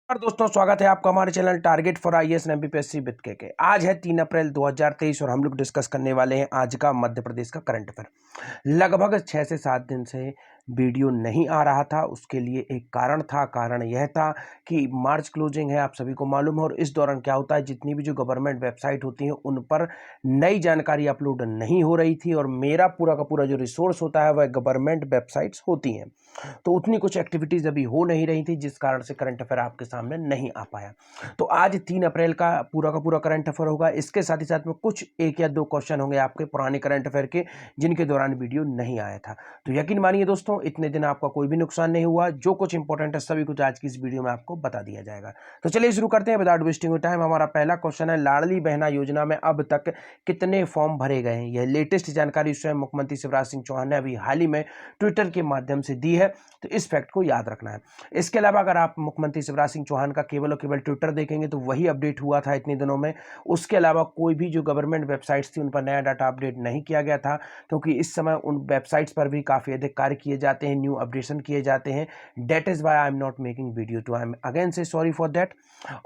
और दोस्तों स्वागत है आपका हमारे channel target for IAS and MPPSC with के। आज है 3 अप्रैल 2023 और हम लोग डिस्कस करने वाले हैं आज का मध्य प्रदेश का करंट अफेयर। लगभग 6 से 7 दिन से वीडियो नहीं आ रहा था, उसके लिए एक कारण था। कारण यह था कि मार्च क्लोजिंग है, आप सभी को मालूम है, और इस दौरान क्या होता है, जितनी भी जो गवर्नमेंट वेबसाइट होती हैं उन पर नई जानकारी अपलोड नहीं हो रही थी, और मेरा पूरा का पूरा जो रिसोर्स होता है वह गवर्नमेंट वेबसाइट्स होती हैं, तो उतनी कुछ एक्टिविटीज अभी हो नहीं रही थी, जिस कारण से करंट अफेयर आपके सामने नहीं आ पाया। तो आज 3 अप्रैल का पूरा करंट अफेयर होगा। इसके साथ ही साथ में कुछ 1 या 2 क्वेश्चन होंगे आपके पुराने करंट अफेयर के, जिनके दौरान वीडियो नहीं आया था। तो यकीन मानिए दोस्तों, इतने दिन आपका कोई भी नुकसान नहीं हुआ। जो कुछ इंपॉर्टेंट है सभी कुछ आज की इस वीडियो में आपको बता दिया जाएगा। तो चलिए शुरू करते हैं विदाउट वेस्टिंग टाइम। हमारा पहला क्वेश्चन है, लाडली बहना योजना में अब तक कितने फॉर्म भरे गए हैं? यह लेटेस्ट जानकारी स्वयं मुख्यमंत्री शिवराज सिंह चौहान ने अभी हाल ही में ट्विटर के माध्यम से दी है, तो इस फैक्ट को याद रखना है। इसके अलावा अगर आप मुख्यमंत्री शिवराज सिंह चौहान का केवल और केवल ट्विटर देखेंगे तो वही अपडेट हुआ था इतने दिनों में। उसके अलावा कोई भी जो गवर्नमेंट वेबसाइट्स थी उन पर नया डाटा अपडेट नहीं किया गया था, क्योंकि इस समय उन वेबसाइट्स पर भी काफ़ी अधिक कार्य किए जाते हैं, न्यू अपडेशन किए जाते हैं। That is why I am not making video too, I am again say sorry for that.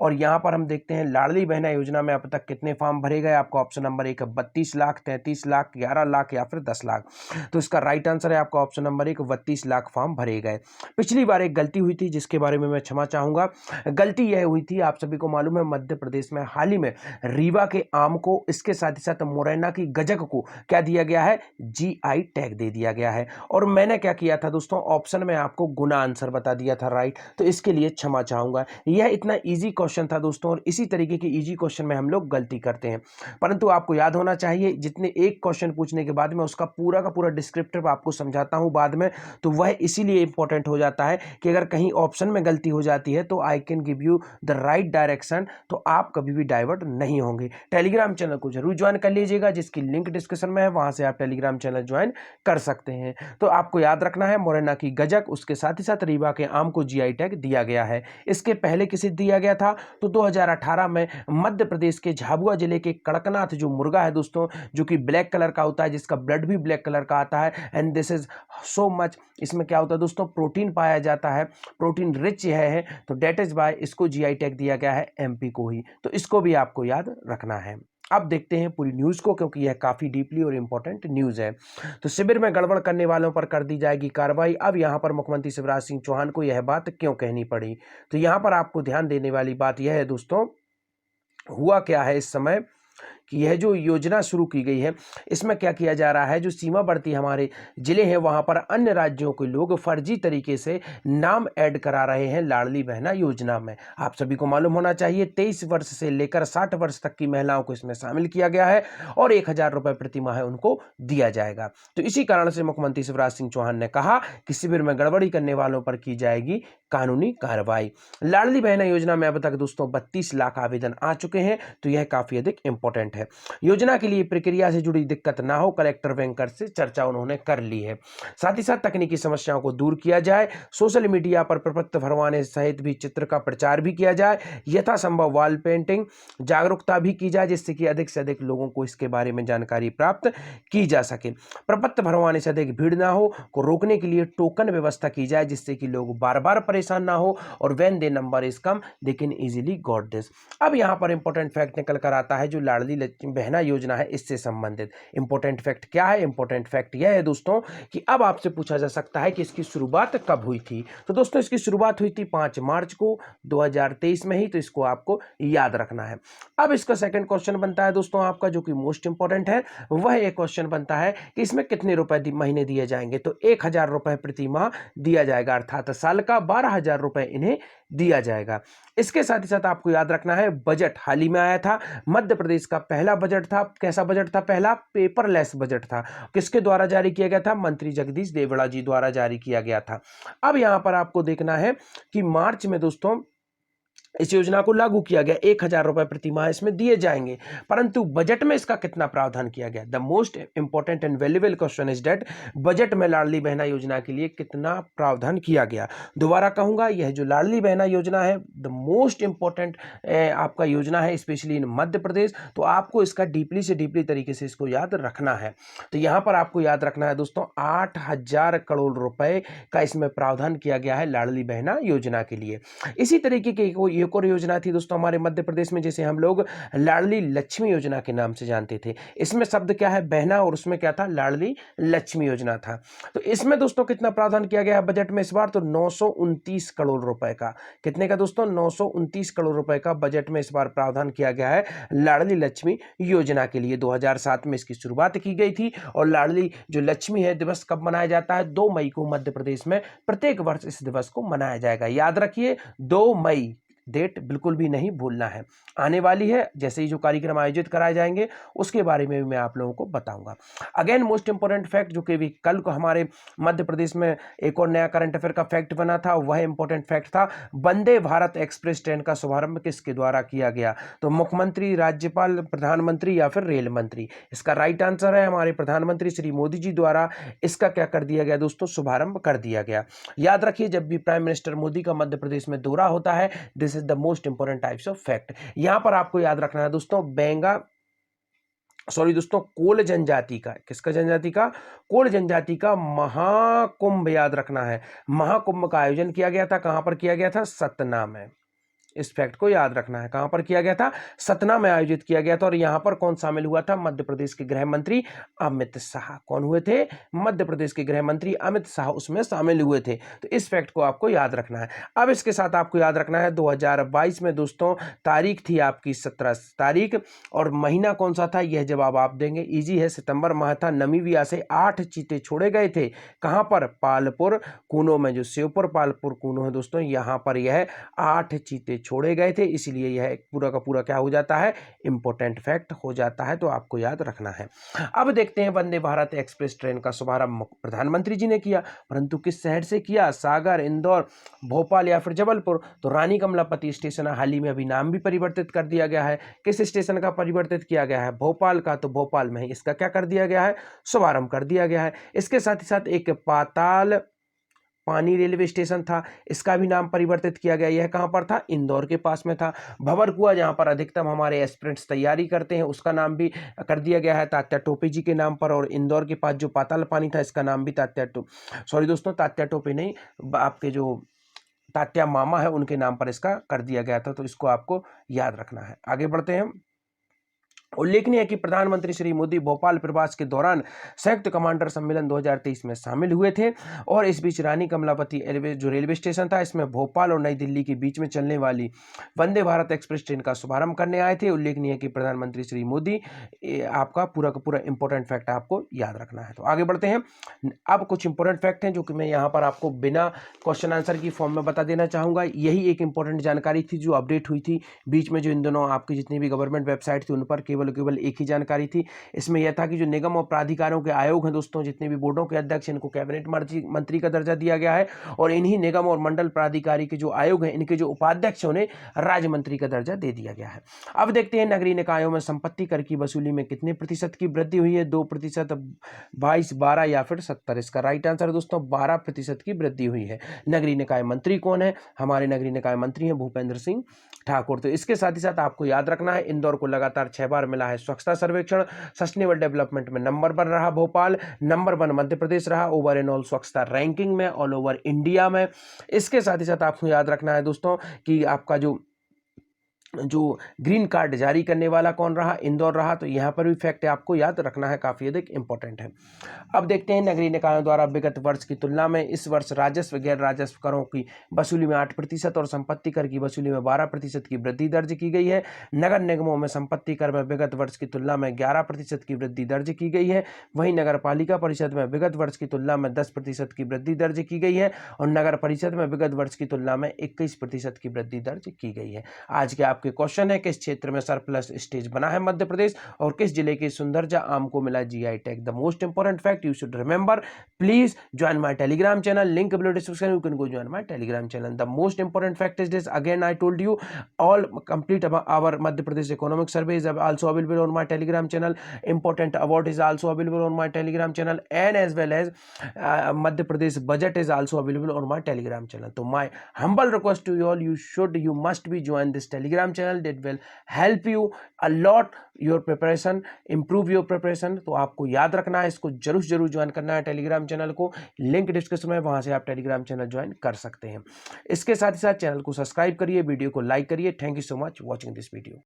और यहाँ पर हम देखते हैं लाडली बहना योजना में अब तक कितने फॉर्म भरे गए। आपका ऑप्शन नंबर 1 है 32 लाख, 33 लाख, 11 लाख या फिर 10 लाख। तो इसका राइट आंसर है आपका ऑप्शन नंबर 1, 32 लाख फॉर्म भरे गए। पिछली बार एक गलती हुई थी जिसके बारे में मैं क्षमा चाहूंगा। गलती यह हुई थी, आप सभी को मालूम है, मध्य प्रदेश में हाल ही में रीवा के आम को, इसके साथ ही साथ मुरैना की गजक को क्या दिया गया है, जीआई टैग दे दिया गया है। और मैंने क्या किया था दोस्तों, ऑप्शन में आपको गुना आंसर बता दिया था, राइट। तो इसके लिए क्षमा चाहूंगा। यह इतना इजी क्वेश्चन था दोस्तों, और इसी तरीके के इजी क्वेश्चन में हम लोग गलती करते हैं, परंतु आपको याद होना चाहिए, जितने एक क्वेश्चन पूछने के बाद में उसका पूरा का पूरा डिस्क्रिप्टिव आपको समझाता हूं बाद में, तो वह इसीलिए इंपॉर्टेंट हो जाता है कि अगर कहीं ऑप्शन में गलती हो जाती है तो I can give you the right direction, तो आप कभी भी डाइवर्ट नहीं होंगे। टेलीग्राम चैनल को जरूर ज्वाइन कर लीजिएगा, जिसकी लिंक डिस्क्रिप्शन में है, वहां से आप टेलीग्राम चैनल ज्वाइन कर सकते हैं। तो आपको याद रखना है, मुरैना की गजक, उसके साथ ही साथ रीवा के आम को जीआई टैग दिया गया है। इसके पहले किसे दिया गया था, तो 2018 में मध्य प्रदेश के झाबुआ जिले के कड़कनाथ जो मुर्गा है दोस्तों, जो कि ब्लैक कलर का होता है, जिसका ब्लड भी ब्लैक कलर का आता है, and this is so much, इसमें क्या होता है दोस्तों, प्रोटीन पाया जाता है, प्रोटीन रिच यह है, तो डेट इज बाय इसको जीआई टैग दिया गया है एमपी को ही। तो इसको भी आपको याद रखना है। अब देखते हैं पूरी न्यूज को, क्योंकि यह काफी डीपली और इंपॉर्टेंट न्यूज है। तो शिविर में गड़बड़ करने वालों पर कर दी जाएगी कार्रवाई। अब यहां पर मुख्यमंत्री शिवराज सिंह चौहान को यह बात क्यों कहनी पड़ी, तो यहां पर आपको ध्यान देने वाली बात यह है दोस्तों, हुआ क्या है इस समय कि यह जो योजना शुरू की गई है, इसमें क्या किया जा रहा है, जो सीमावर्ती हमारे जिले हैं वहां पर अन्य राज्यों के लोग फर्जी तरीके से नाम ऐड करा रहे हैं लाडली बहना योजना में। आप सभी को मालूम होना चाहिए, 23 वर्ष से लेकर 60 वर्ष तक की महिलाओं को इसमें शामिल किया गया है, और 1,000 रुपए प्रति माह उनको दिया जाएगा। तो इसी कारण से मुख्यमंत्री शिवराज सिंह चौहान ने कहा कि शिविर में गड़बड़ी करने वालों पर की जाएगी कानूनी कार्रवाई। लाडली बहना योजना में अब तक दोस्तों 32 लाख आवेदन आ चुके हैं, तो यह काफी अधिक इंपॉर्टेंट है। योजना के लिए प्रक्रिया से जुड़ी दिक्कत ना हो, कलेक्टर बैंकर से चर्चा उन्होंने कर ली है। साथ ही साथ तकनीकी समस्याओं को दूर किया जाए, सोशल मीडिया पर प्रपत्र भरवाने सहित भी चित्र का प्रचार भी किया जाए, यथासंभव वॉल पेंटिंग जागरूकता भी की जाए, जिससे कि अधिक से अधिक लोगों को इसके बारे में जानकारी प्राप्त की जा सके। प्रपत्र भरवाने से अधिक भीड़ ना हो को रोकने के लिए टोकन व्यवस्था की जाए, जिससे कि लोग बार बार परेशान ना हो, और when they number is come they can easily got this. अब यहां पर इंपॉर्टेंट फैक्ट निकल कर आता है, जो लाडली बहना योजना है इससे संबंधित इंपॉर्टेंट फैक्ट क्या है। इंपॉर्टेंट फैक्ट यह है दोस्तों कि अब आपसे पूछा जा सकता है कि इसकी शुरुआत कब हुई थी, तो दोस्तों इसकी शुरुआत हुई थी 5 मार्च को 2023 में ही, तो इसको आपको याद रखना है। अब इसका सेकंड क्वेश्चन बनता है दोस्तों आपका, जो कि मोस्ट इंपॉर्टेंट है, वह एक क्वेश्चन बनता है कि इसमें कितने रुपए महीने दिए जाएंगे, तो 1,000 रुपए प्रति माह दिया जाएगा, अर्थात साल का 12,000 रुपए इन्हें दिया जाएगा। इसके साथ ही साथ आपको याद रखना है, बजट हाल ही में आया था, मध्य प्रदेश का पहला बजट था। कैसा बजट था, पहला पेपरलेस बजट था। किसके द्वारा जारी किया गया था, मंत्री जगदीश देवड़ा जी द्वारा जारी किया गया था। अब यहां पर आपको देखना है कि मार्च में दोस्तों इस योजना को लागू किया गया, 1,000 रुपए प्रति माह इसमें दिए जाएंगे। परंतु बजट में इसका कितना प्रावधान किया गया? The most important and valuable question is that budget में लाडली बहना योजना के लिए कितना प्रावधान किया गया? दोबारा कहूंगा, यह जो लाडली बहना योजना है द मोस्ट इंपॉर्टेंट आपका योजना है, स्पेशली इन मध्य प्रदेश। तो आपको इसका डीपली से डीपली तरीके से इसको याद रखना है। तो यहां पर आपको याद रखना है दोस्तों, 8,000 करोड़ रुपए का इसमें प्रावधान किया गया है लाडली बहना योजना के लिए। इसी तरीके की एक और योजना थी दोस्तों हमारे मध्य प्रदेश में, जिसे हम लोग लाडली लक्ष्मी योजना के नाम से जानते थे। इसमें शब्द क्या है? बहना, और उसमें क्या था? लाडली लक्ष्मी योजना था। तो इसमें दोस्तों कितना प्रावधान किया गया है बजट में इस बार? तो 929 करोड़ रुपए का। कितने का दोस्तों? 929 करोड़ रुपए का बजट में इस बार प्रावधान किया गया है लाडली लक्ष्मी योजना के लिए। 2007 में इसकी शुरुआत की गई थी। और लाडली जो लक्ष्मी है दिवस कब मनाया जाता है? 2 मई को मध्य प्रदेश में प्रत्येक वर्ष इस दिवस को मनाया जाएगा। याद रखिए, 2 मई डेट बिल्कुल भी नहीं भूलना है। आने वाली है, जैसे ही जो कार्यक्रम आयोजित कराए जाएंगे उसके बारे में भी मैं आप लोगों को बताऊंगा। अगेन मोस्ट इंपोर्टेंट फैक्ट, जो कि भी कल को हमारे मध्य प्रदेश में एक और नया करंट अफेयर का फैक्ट बना था, वह इंपोर्टेंट फैक्ट था वंदे भारत एक्सप्रेस ट्रेन का शुभारंभ किसके द्वारा किया गया? तो मुख्यमंत्री, राज्यपाल, प्रधानमंत्री या फिर रेल मंत्री? इसका राइट आंसर है हमारे प्रधानमंत्री श्री मोदी जी द्वारा इसका क्या कर दिया गया दोस्तों? शुभारंभ कर दिया गया। याद रखिए, जब भी प्राइम मिनिस्टर मोदी का मध्य प्रदेश में दौरा होता है, this is the most important types of fact. यहां पर आपको याद रखना है दोस्तों, कोल जनजाति का, किसका जनजाति का? कोल जनजाति का महाकुंभ याद रखना है। महाकुंभ का आयोजन किया गया था, कहां पर किया गया था? सतना में। इस फैक्ट को याद रखना है। कहां पर किया गया था? सतना में आयोजित किया गया था। और यहां पर कौन शामिल हुआ था? मध्य प्रदेश के गृह मंत्री अमित शाह। कौन हुए थे? मध्य प्रदेश के गृह मंत्री अमित शाह उसमें शामिल हुए थे। तो इस फैक्ट को आपको याद रखना है। अब इसके साथ आपको याद रखना है 2022 में दोस्तों तारीख थी आपकी 17 तारीख, और महीना कौन सा था? यह जवाब आप देंगे, इजी है, सितंबर माह था। नमीबिया से 8 चीते छोड़े गए थे। कहां पर? पालपुर कूनो में। जो शिवपुर पालपुर कूनो है दोस्तों, यहां पर यह 8 चीते छोड़े गए थे, इसलिए यह पूरा का पूरा क्या हो जाता है? इंपॉर्टेंट फैक्ट हो जाता है। तो आपको याद रखना है। अब देखते हैं, वंदे भारत एक्सप्रेस ट्रेन का शुभारंभ प्रधानमंत्री जी ने किया, परंतु किस शहर से किया? सागर, इंदौर, भोपाल या फिर जबलपुर? तो रानी कमलापति स्टेशन हाल ही में अभी नाम भी परिवर्तित कर दिया गया है। किस स्टेशन का परिवर्तित किया गया है? भोपाल का। तो भोपाल में इसका क्या कर दिया गया है? शुभारंभ कर दिया गया है। इसके साथ ही साथ एक पाताल पानी रेलवे स्टेशन था, इसका भी नाम परिवर्तित किया गया। यह कहां पर था? इंदौर के पास में था। भंवरकुआ, जहां पर अधिकतम हमारे एस्पिरेंट्स तैयारी करते हैं, उसका नाम भी कर दिया गया है तात्या टोपे जी के नाम पर। और इंदौर के पास जो पाताल पानी था, इसका नाम भी तात्या टोपे नहीं, आपके जो तात्या मामा है उनके नाम पर इसका कर दिया गया था। तो इसको आपको याद रखना है। आगे बढ़ते हैं। उल्लेखनीय है कि प्रधानमंत्री श्री मोदी भोपाल प्रवास के दौरान संयुक्त कमांडर सम्मेलन 2023 में शामिल हुए थे। और इस बीच रानी कमलापति जो रेलवे स्टेशन था, इसमें भोपाल और नई दिल्ली के बीच में चलने वाली वंदे भारत एक्सप्रेस ट्रेन का शुभारंभ करने आए थे। उल्लेखनीय है कि प्रधानमंत्री श्री मोदी, आपका पूरा का पूरा इंपॉर्टेंट फैक्ट आपको याद रखना है। तो आगे बढ़ते हैं। अब कुछ इंपॉर्टेंट फैक्ट हैं जो कि मैं यहाँ पर आपको बिना क्वेश्चन आंसर की फॉर्म में बता देना चाहूँगा। यही एक इंपॉर्टेंट जानकारी थी जो अपडेट हुई थी बीच में, जो इन दोनों आपकी जितनी भी गवर्नमेंट वेबसाइट थी उन पर केवल एक ही जानकारी थी। इसमें यह था कि जो निगम और प्राधिकारों के आयोग हैं दोस्तों, जितने भी बोर्डों के अध्यक्ष, इनको कैबिनेट मंत्री का दर्जा दिया गया है। और इन्हीं निगम और मंडल प्राधिकारी के जो आयोग हैं, इनके जो उपाध्यक्ष उन्हें राज्य मंत्री का दर्जा दे दिया गया है। अब देखते हैं, नगरीय निकायों में संपत्ति कर की वसूली में कितने प्रतिशत की वृद्धि हुई है? 2%, 22, 12 या फिर 70? इसका राइट आंसर है दोस्तों 12% की वृद्धि हुई है। नगरीय निकाय मंत्री कौन है? हमारे नगरीय निकाय मंत्री हैं भूपेंद्र सिंह ठाकुर। तो इसके साथ ही साथ आपको याद रखना है, इंदौर को लगातार 6 बार मिला है स्वच्छता सर्वेक्षण। सस्टेनेबल डेवलपमेंट में नंबर 1 रहा भोपाल, नंबर 1 मध्य प्रदेश रहा ओवरऑल स्वच्छता रैंकिंग में ऑल ओवर इंडिया में। इसके साथ ही साथ आपको याद रखना है दोस्तों कि आपका जो ग्रीन कार्ड जारी करने वाला कौन रहा? इंदौर रहा। तो यहाँ पर भी फैक्ट आपको याद रखना है, काफी अधिक इंपॉर्टेंट है। अब देखते हैं, नगरीय निकायों द्वारा विगत वर्ष की तुलना में इस वर्ष राजस्व गैर राजस्व करों की वसूली में 8% और संपत्ति कर की वसूली में 12% की वृद्धि दर्ज की गई है। नगर निगमों में संपत्ति कर में विगत वर्ष की तुलना में 11% की वृद्धि दर्ज की गई है। वहीं नगर पालिका परिषद में विगत वर्ष की तुलना में 10% की वृद्धि दर्ज की गई है। और नगर परिषद में विगत वर्ष की तुलना में 21% की वृद्धि दर्ज की गई है। आज के आप आपके क्वेश्चन है, किस क्षेत्र में सरप्लस स्टेज बना है मध्य प्रदेश और किस जिले के सुंदरजा आम को मिला GI tag. The most important fact you should remember, please join my Telegram channel, link below description, you can go join my telegram channel. The most important fact is this, again I told you, all complete our Madhya Pradesh economic survey is also available on my telegram channel. Important award is also available on my telegram channel, and as well as Madhya Pradesh budget is also available on my telegram channel. So my humble request to you all, you must be join this telegram channel. That will help you a lot your preparation, improve your preparation. तो आपको याद रखना है, इसको जरूर join करना है Telegram channel को, लिंक डिस्क्रिप्शन में, वहां से आप टेलीग्राम चैनल ज्वाइन कर सकते हैं। इसके साथ ही साथ चैनल को सब्सक्राइब करिए, वीडियो को लाइक करिए। Thank you so much watching this video.